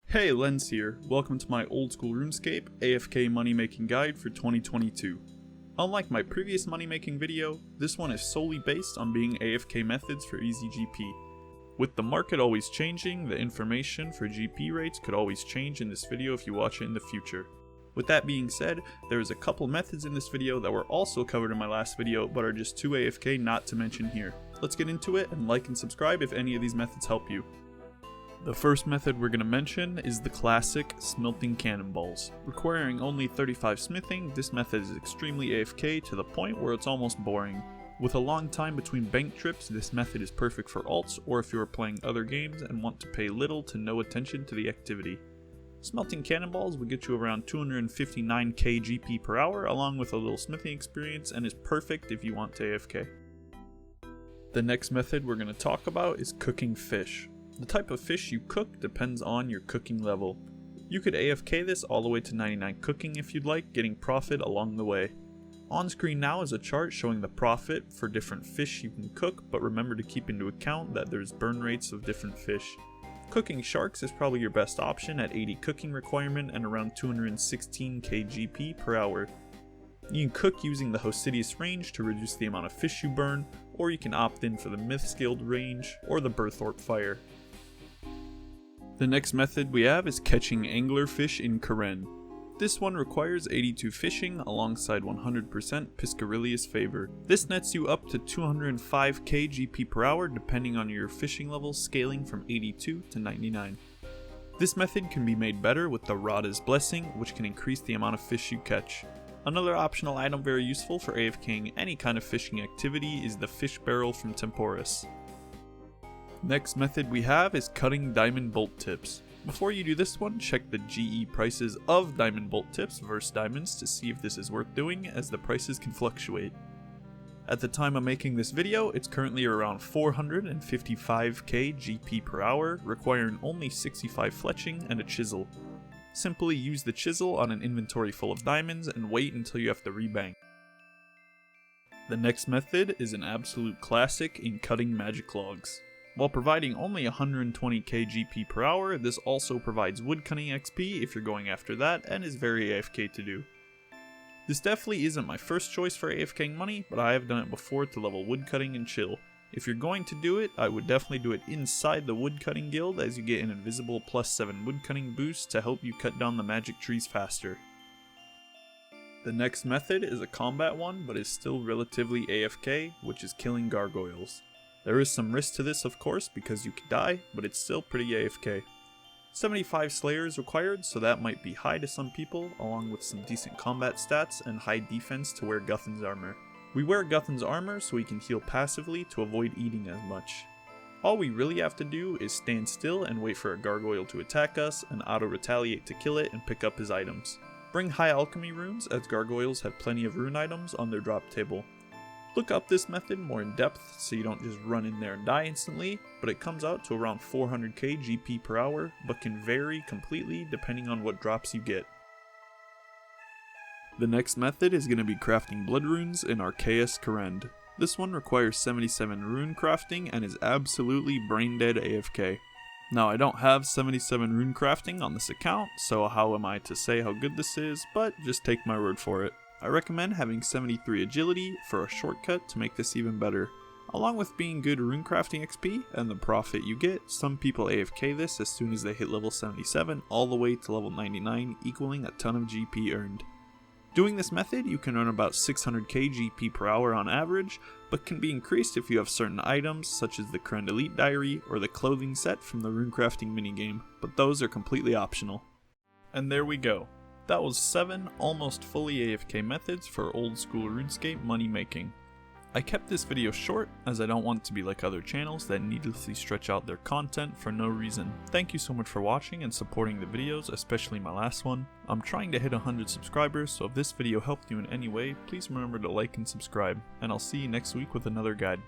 Hey, Lens here. Welcome to my old school RuneScape AFK money making guide for 2022. Unlike my previous money making video, this one is solely based on being AFK methods for easy GP. With the market always changing, the information for GP rates could always change in this video if you watch it in the future. With that being said, there is a couple methods in this video that were also covered in my last video but are just too AFK not to mention here. Let's get into it and like and subscribe if any of these methods help you. The first method we're going to mention is the classic Smelting Cannonballs. Requiring only 35 smithing, this method is extremely AFK to the point where it's almost boring. With a long time between bank trips, this method is perfect for alts or if you are playing other games and want to pay little to no attention to the activity. Smelting Cannonballs will get you around 259k GP per hour along with a little smithing experience and is perfect if you want to AFK. The next method we're going to talk about is cooking fish. The type of fish you cook depends on your cooking level. You could AFK this all the way to 99 cooking if you'd like, getting profit along the way. On screen now is a chart showing the profit for different fish you can cook, but remember to keep into account that there's burn rates of different fish. Cooking sharks is probably your best option at 80 cooking requirement and around 216k GP per hour. You can cook using the Hosidius range to reduce the amount of fish you burn, or you can opt in for the myth scaled range or the Berthorpe fire. The next method we have is catching anglerfish in Karen. This one requires 82 fishing alongside 100% Piscarilius favor. This nets you up to 205k GP per hour depending on your fishing level, scaling from 82 to 99. This method can be made better with the Rada's Blessing, which can increase the amount of fish you catch. Another optional item very useful for AFKing any kind of fishing activity is the fish barrel from Temporis. Next method we have is cutting diamond bolt tips. Before you do this one, check the GE prices of diamond bolt tips versus diamonds to see if this is worth doing, as the prices can fluctuate. At the time of making this video, it's currently around 455k GP per hour, requiring only 65 fletching and a chisel. Simply use the chisel on an inventory full of diamonds and wait until you have to rebank. The next method is an absolute classic in cutting magic logs. While providing only 120k GP per hour, this also provides woodcutting XP if you're going after that and is very AFK to do. This definitely isn't my first choice for AFKing money, but I have done it before to level woodcutting and chill. If you're going to do it, I would definitely do it inside the woodcutting guild as you get an invisible +7 woodcutting boost to help you cut down the magic trees faster. The next method is a combat one, but is still relatively AFK, which is killing gargoyles. There is some risk to this of course because you could die, but it's still pretty AFK. 75 Slayer is required, so that might be high to some people, along with some decent combat stats and high defense to wear Guthan's armor. We wear Guthan's armor so we can heal passively to avoid eating as much. All we really have to do is stand still and wait for a gargoyle to attack us and auto-retaliate to kill it and pick up his items. Bring high alchemy runes, as gargoyles have plenty of rune items on their drop table. Look up this method more in depth so you don't just run in there and die instantly, but it comes out to around 400k GP per hour, but can vary completely depending on what drops you get. The next method is going to be crafting blood runes in Arceus Karend. This one requires 77 rune crafting and is absolutely brain dead AFK. Now I don't have 77 rune crafting on this account, so how am I to say how good this is, but just take my word for it. I recommend having 73 agility for a shortcut to make this even better. Along with being good runecrafting XP and the profit you get, some people AFK this as soon as they hit level 77 all the way to level 99, equaling a ton of GP earned. Doing this method you can earn about 600k GP per hour on average, but can be increased if you have certain items such as the Krend Elite Diary or the clothing set from the runecrafting minigame, but those are completely optional. And there we go. That was 7 almost fully AFK methods for old school RuneScape money making. I kept this video short as I don't want to be like other channels that needlessly stretch out their content for no reason. Thank you so much for watching and supporting the videos, especially my last one. I'm trying to hit 100 subscribers, so if this video helped you in any way, please remember to like and subscribe, and I'll see you next week with another guide.